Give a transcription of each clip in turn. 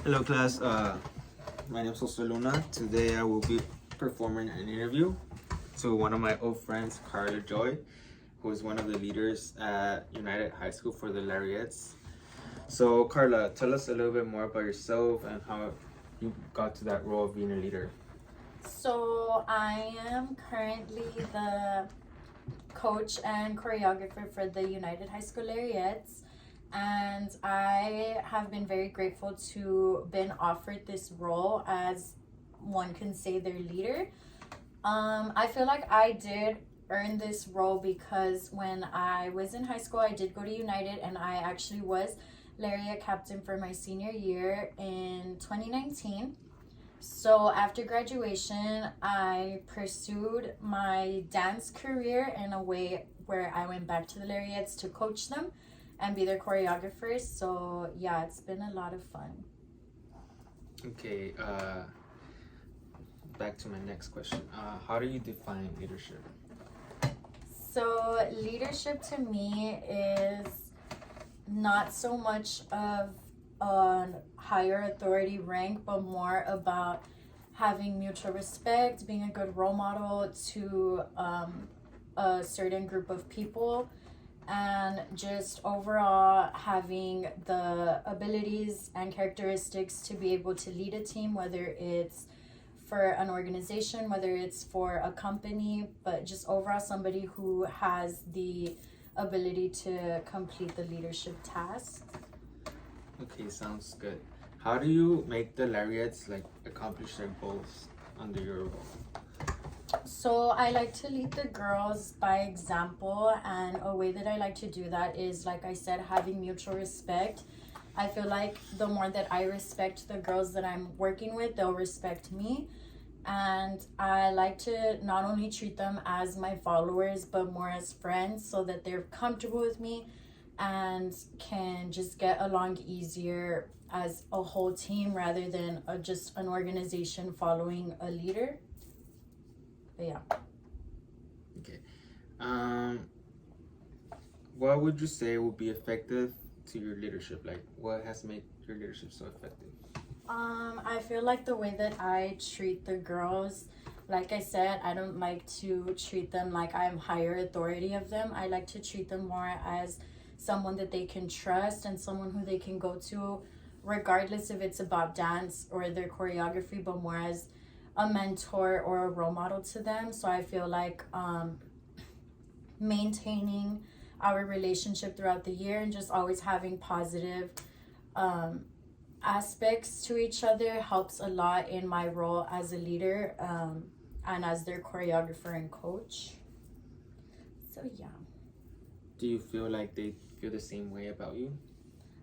Hello, class. My name is Jose Luna. Today I will be performing an interview to one of my old friends, Karla Joy, who is one of the leaders at United High School for the Larriettes. So, Karla, tell us a little bit more about yourself and how you got to that role of being a leader. So I am currently the coach and choreographer for the United High School Larriettes, and I have been very grateful to been offered this role as one can say their leader. I feel like I did earn this role because when I was in high school, I did go to United, and I actually was Lariat captain for my senior year in 2019. So after graduation, I pursued my dance career in a way where I went back to the Lariats to coach them and be their choreographers. So yeah, it's been a lot of fun. Okay, back to my next question. How do you define leadership? So leadership to me is not so much of a higher authority rank, but more about having mutual respect, being a good role model to a certain group of people, and just overall having the abilities and characteristics to be able to lead a team, whether it's for an organization, whether it's for a company, but just overall somebody who has the ability to complete the leadership task. Okay, sounds good. How do you make the Larriettes accomplish their goals under your role? So I like to lead the girls by example, and a way that I like to do that is, like I said, having mutual respect. I feel like the more that I respect the girls that I'm working with, they'll respect me. And I like to not only treat them as my followers, but more as friends, so that they're comfortable with me and can just get along easier as a whole team rather than just an organization following a leader. But yeah. Okay. What would you say would be effective to your leadership? Like, what has made your leadership so effective? I feel like the way that I treat the girls, like I said, I don't like to treat them like I'm higher authority of them. I like to treat them more as someone that they can trust and someone who they can go to regardless if it's about dance or their choreography, but more as a mentor or a role model to them. So I feel like maintaining our relationship throughout the year and just always having positive aspects to each other helps a lot in my role as a leader and as their choreographer and coach. So yeah. Do you feel like they feel the same way about you?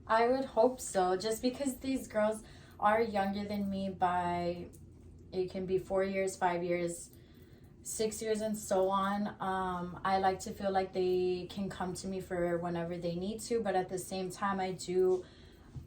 I would hope so, just because these girls are younger than me by, it can be 4 years, 5 years, 6 years, and so on. I like to feel like they can come to me for whenever they need to, but at the same time, I do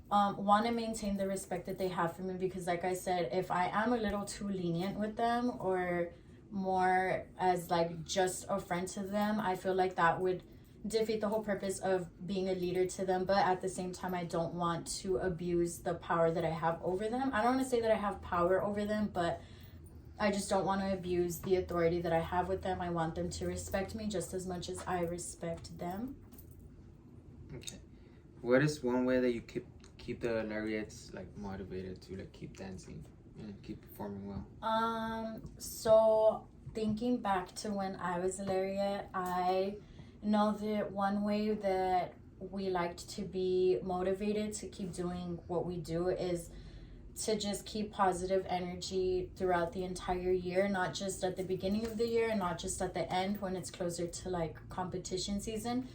want to maintain the respect that they have for me, because like I said, if I am a little too lenient with them or more as like just a friend to them, I feel like that would defeat the whole purpose of being a leader to them. But at the same time, I don't want to abuse the power that I have over them. I don't want to say that I have power over them, but I just don't want to abuse the authority that I have with them. I want them to respect me just as much as I respect them. Okay. What is one way that you keep the Larriettes motivated to keep dancing and keep performing well? So thinking back to when I was a Lariat, I know that one way that we liked to be motivated to keep doing what we do is to just keep positive energy throughout the entire year, not just at the beginning of the year and not just at the end when it's closer to competition season.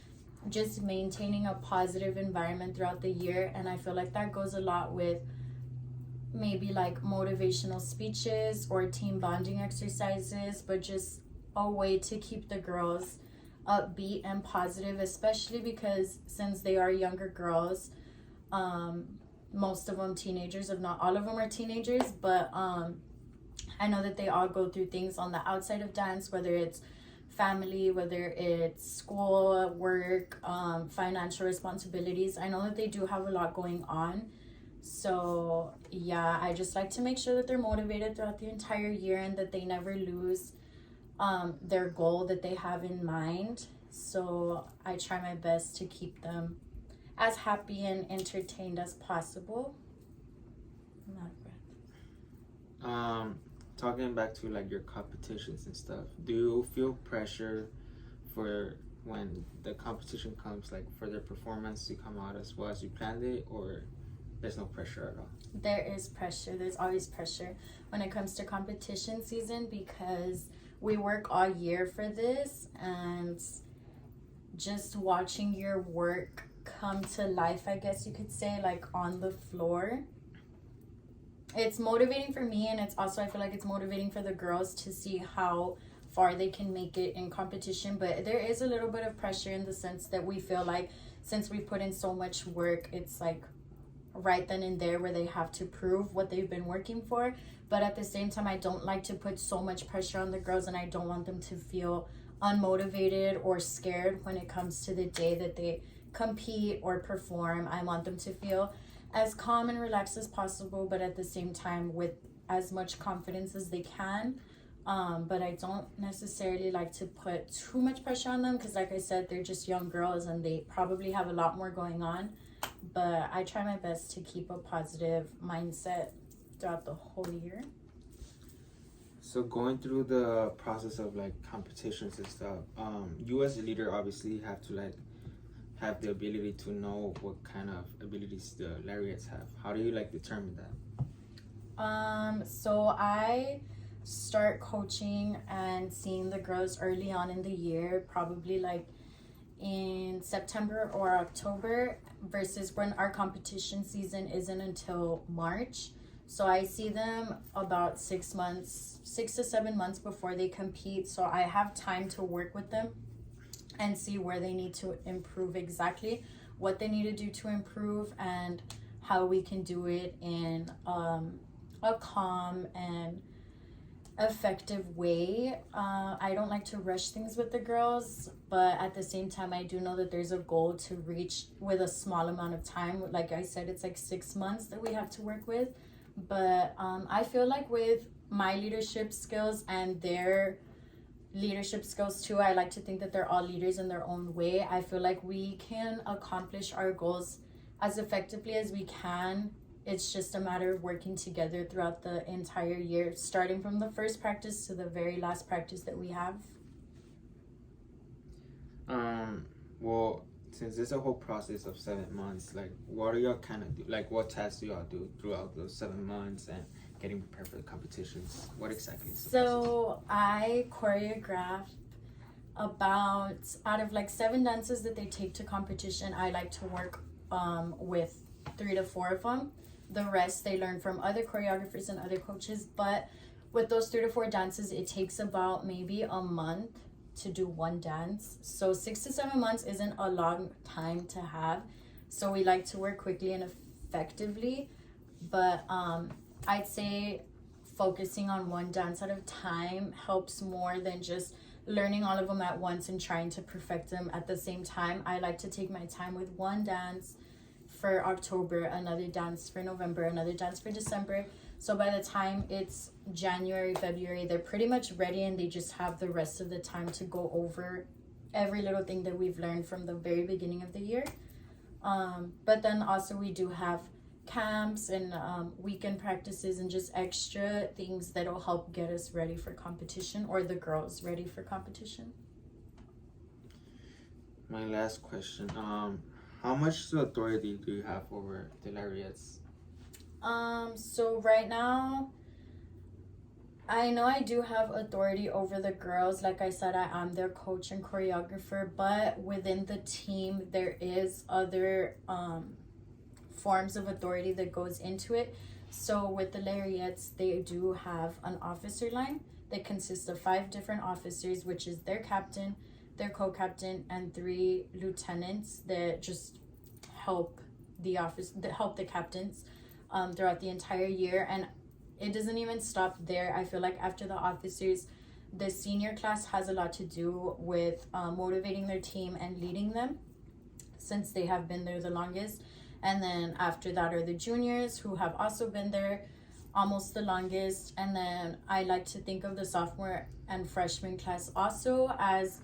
Just maintaining a positive environment throughout the year. And I feel like that goes a lot with maybe motivational speeches or team bonding exercises, but just a way to keep the girls upbeat and positive, especially because since they are younger girls, most of them teenagers, if not all of them are teenagers, but I know that they all go through things on the outside of dance, whether it's family, whether it's school, work, financial responsibilities. I know that they do have a lot going on, So yeah, I just like to make sure that they're motivated throughout the entire year and that they never lose their goal that they have in mind. So I try my best to keep them as happy and entertained as possible. I'm out of breath. Talking back to like your competitions and stuff, do you feel pressure for when the competition comes, like for their performance to come out as well as you planned it, or there's no pressure at all? There is pressure. There's always pressure when it comes to competition season because we work all year for this, and just watching your work come to life, I guess you could say, like on the floor, it's motivating for me, and it's also, I feel like it's motivating for the girls to see how far they can make it in competition. But there is a little bit of pressure in the sense that we feel like since we put in so much work, it's like right then and there where they have to prove what they've been working for. But at the same time, I don't like to put so much pressure on the girls, and I don't want them to feel unmotivated or scared when it comes to the day that they compete or perform. I want them to feel as calm and relaxed as possible, but at the same time with as much confidence as they can. But I don't necessarily like to put too much pressure on them because, like I said, they're just young girls and they probably have a lot more going on. But I try my best to keep a positive mindset throughout the whole year. So going through the process of like competitions and stuff, you as a leader obviously have to like have the ability to know what kind of abilities the lariats have. How do you like determine that? So I start coaching and seeing the girls early on in the year, probably like in September or October, versus when our competition season isn't until March. So I see them about 6 to 7 months before they compete. So I have time to work with them and see where they need to improve, exactly what they need to do to improve, and how we can do it in a calm and effective way. I don't like to rush things with the girls, but at the same time, I do know that there's a goal to reach with a small amount of time. Like I said, it's like 6 months that we have to work with. But I feel like with my leadership skills and their leadership skills too, I like to think that they're all leaders in their own way. I feel like we can accomplish our goals as effectively as we can. It's just a matter of working together throughout the entire year, starting from the first practice to the very last practice that we have. Well, since it's a whole process of 7 months, like what are y'all kind of do? Like what tasks do y'all do throughout those 7 months and getting prepared for the competitions? What exactly is the So I choreograph about, out of like 7 dances that they take to competition, I like to work with 3 to 4 of them. The rest they learn from other choreographers and other coaches. But with those 3 to 4 dances, it takes about maybe a month to do one dance. So 6 to 7 months isn't a long time to have. So we like to work quickly and effectively. But I'd say focusing on one dance at a time helps more than just learning all of them at once and trying to perfect them at the same time. I like to take my time with one dance for October, another dance for November, another dance for December. So by the time it's January, February, they're pretty much ready, and they just have the rest of the time to go over every little thing that we've learned from the very beginning of the year. But then also we do have camps and weekend practices and just extra things that'll help get us ready for competition, or the girls ready for competition. My last question, how much authority do you have over the lariats? So right now, I know I do have authority over the girls. Like I said, I am their coach and choreographer, but within the team, there is other forms of authority that goes into it. So with the lariats, they do have an officer line that consists of 5 different officers, which is their captain, their co-captain, and 3 lieutenants that just help the captains throughout the entire year. And it doesn't even stop there. I feel like after the officers, the senior class has a lot to do with motivating their team and leading them, since they have been there the longest. And then after that are the juniors, who have also been there almost the longest. And then I like to think of the sophomore and freshman class also as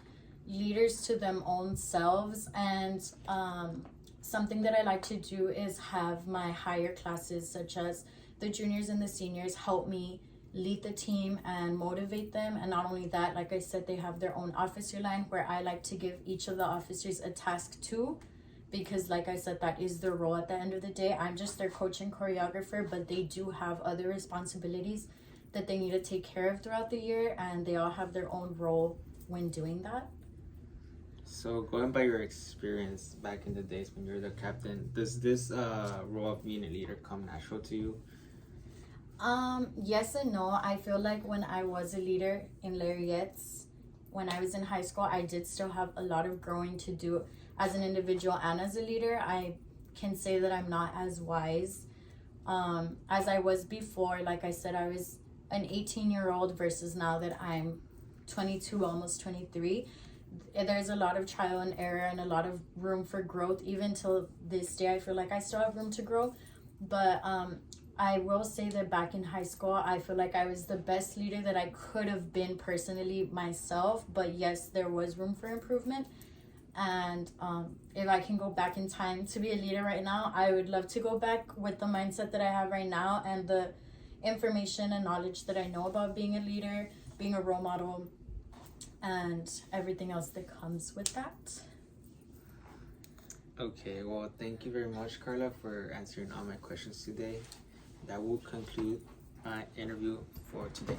leaders to them own selves. And something that I like to do is have my higher classes, such as the juniors and the seniors, help me lead the team and motivate them. And not only that, like I said, they have their own officer line where I like to give each of the officers a task too, because like I said, that is their role at the end of the day. I'm just their coach and choreographer, but they do have other responsibilities that they need to take care of throughout the year, and they all have their own role when doing that. So going by your experience back in the days when you're the captain, does this role of being a leader come natural to you? Yes and no. I feel like when I was a leader in Lariettes, when I was in high school, I did still have a lot of growing to do as an individual and as a leader. I can say that I'm not as wise as I was before. Like I said, I was an 18-year-old versus now that I'm 22, almost 23. There's a lot of trial and error and a lot of room for growth. Even till this day, I feel like I still have room to grow. But I will say that back in high school, I feel like I was the best leader that I could have been personally myself. But yes, there was room for improvement. And if I can go back in time to be a leader right now, I would love to go back with the mindset that I have right now and the information and knowledge that I know about being a leader, being a role model, and everything else that comes with that. Okay, well, thank you very much, Karla, for answering all my questions today. That will conclude my interview for today.